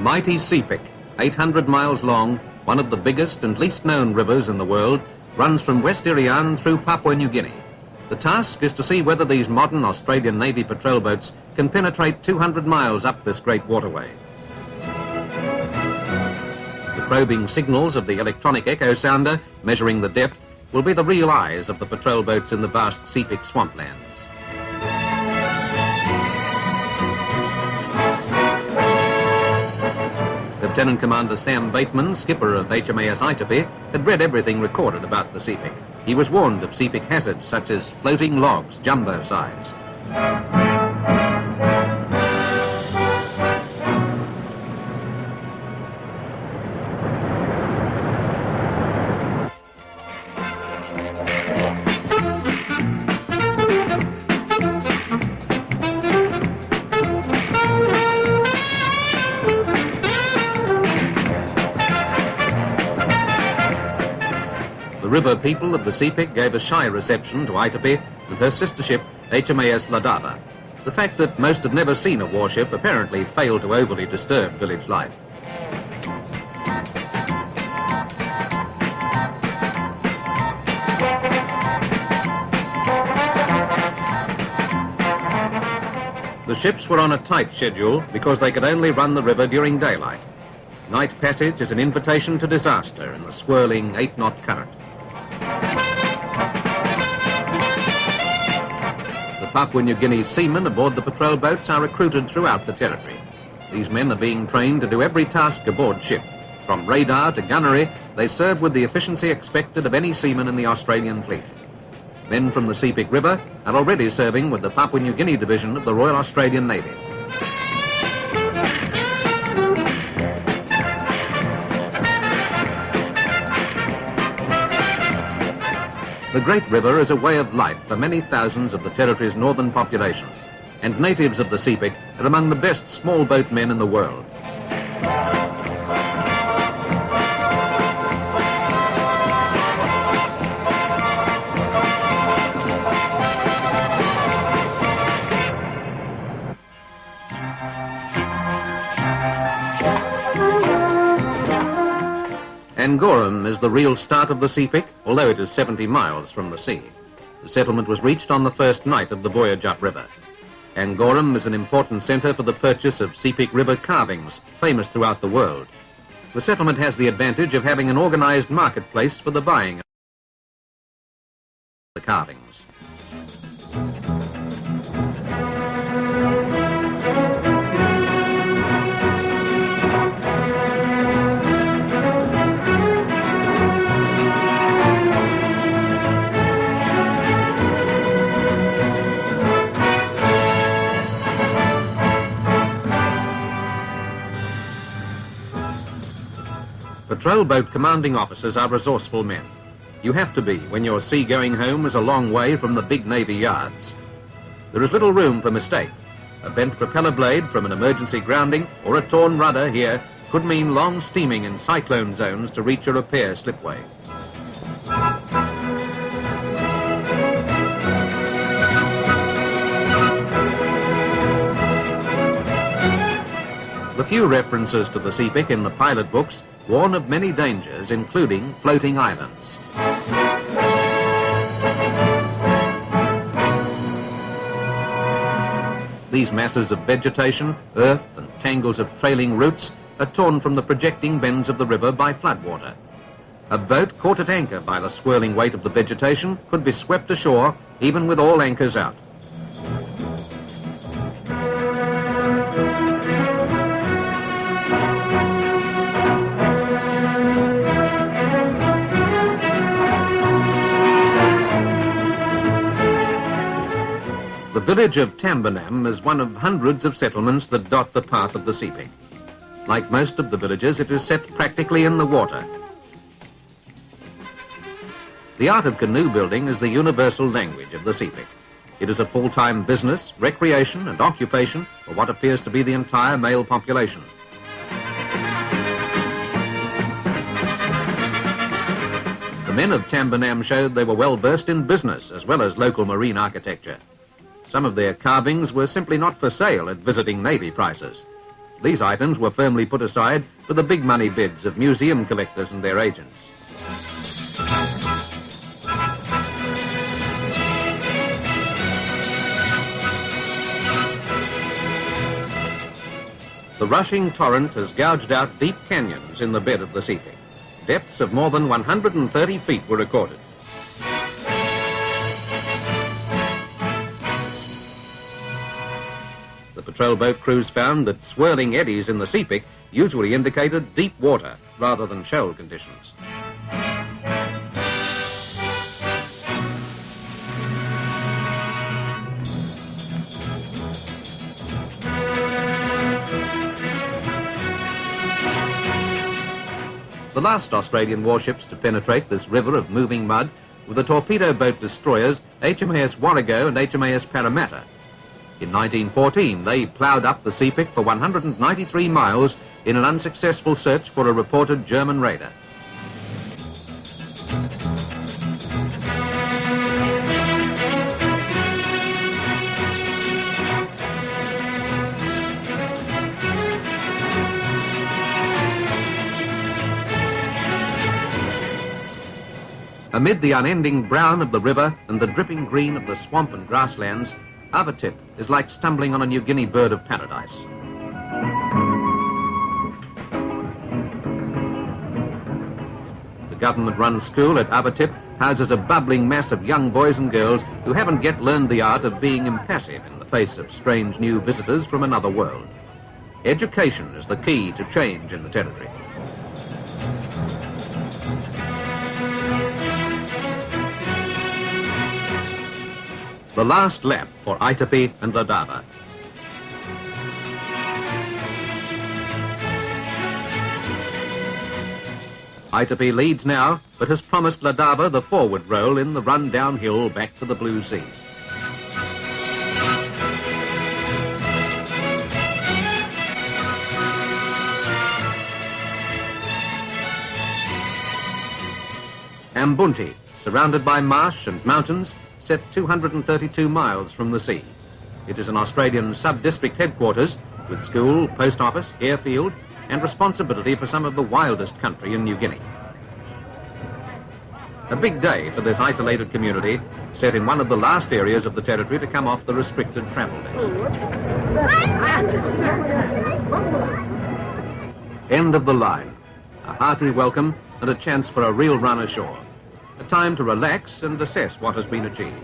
mighty Sepik, 800 miles long, one of the biggest and least known rivers in the world, runs from West Irian through Papua New Guinea. The task is to see whether these modern Australian Navy patrol boats can penetrate 200 miles up this great waterway. The probing signals of the electronic echo sounder measuring the depth will be the real eyes of the patrol boats in the vast Sepik swamplands. Lieutenant Commander Sam Bateman, skipper of HMAS Aitape, had read everything recorded about the Sepik. He was warned of Sepik hazards such as floating logs, jumbo size. The river people of the Sepik gave a shy reception to Aitape and her sister ship, HMAS Ladava. The fact that most had never seen a warship apparently failed to overly disturb village life. The ships were on a tight schedule because they could only run the river during daylight. Night passage is an invitation to disaster in the swirling 8-knot current. The Papua New Guinea seamen aboard the patrol boats are recruited throughout the territory. These men are being trained to do every task aboard ship. From radar to gunnery, they serve with the efficiency expected of any seaman in the Australian fleet. Men from the Sepik River are already serving with the Papua New Guinea division of the Royal Australian Navy. The Great River is a way of life for many thousands of the territory's northern population, and natives of the Sepik are among the best small boat men in the world. Angoram is the real start of the Sepik, although it is 70 miles from the sea. The settlement was reached on the first night of the voyage upriver. Angoram is an important centre for the purchase of Sepik River carvings, famous throughout the world. The settlement has the advantage of having an organised marketplace for the buying of the carvings. Patrol boat commanding officers are resourceful men. You have to be when your sea-going home is a long way from the big Navy yards. There is little room for mistake. A bent propeller blade from an emergency grounding or a torn rudder here could mean long steaming in cyclone zones to reach a repair slipway. The few references to the Sepik in the pilot books warn of many dangers, including floating islands. These masses of vegetation, earth and tangles of trailing roots are torn from the projecting bends of the river by floodwater. A boat caught at anchor by the swirling weight of the vegetation could be swept ashore even with all anchors out. The village of Tambanam is one of hundreds of settlements that dot the path of the Sepik. Like most of the villages, it is set practically in the water. The art of canoe building is the universal language of the Sepik. It is a full-time business, recreation and occupation for what appears to be the entire male population. The men of Tambanam showed they were well versed in business as well as local marine architecture. Some of their carvings were simply not for sale at visiting Navy prices. These items were firmly put aside for the big money bids of museum collectors and their agents. The rushing torrent has gouged out deep canyons in the bed of the Sepik. Depths of more than 130 feet were recorded. The patrol boat crews found that swirling eddies in the Sepik usually indicated deep water rather than shoal conditions. The last Australian warships to penetrate this river of moving mud were the torpedo boat destroyers HMAS Warrego and HMAS Parramatta. In 1914, they ploughed up the Sepik for 193 miles in an unsuccessful search for a reported German raider. Amid the unending brown of the river and the dripping green of the swamp and grasslands, Aitape is like stumbling on a New Guinea bird of paradise. The government-run school at Aitape houses a bubbling mass of young boys and girls who haven't yet learned the art of being impassive in the face of strange new visitors from another world. Education is the key to change in the territory. The last lap for Aitape and Ladava. Aitape leads now, but has promised Ladava the forward roll in the run downhill back to the blue sea. Ambunti, surrounded by marsh and mountains, set 232 miles from the sea. It is an Australian sub-district headquarters with school, post office, airfield, and responsibility for some of the wildest country in New Guinea. A big day for this isolated community, set in one of the last areas of the territory to come off the restricted travel list. End of the line. A hearty welcome and a chance for a real run ashore. A time to relax and assess what has been achieved.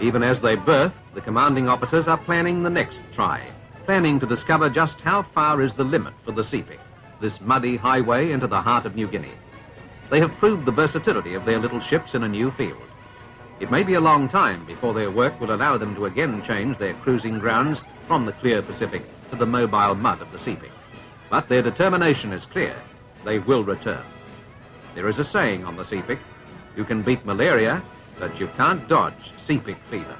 Even as they berth, the commanding officers are planning the next try, planning to discover just how far is the limit for the Sepik, this muddy highway into the heart of New Guinea. They have proved the versatility of their little ships in a new field. It may be a long time before their work will allow them to again change their cruising grounds from the clear Pacific to the mobile mud of the Sepik. But their determination is clear. They will return. There is a saying on the Sepik, you can beat malaria, but you can't dodge Sepik fever.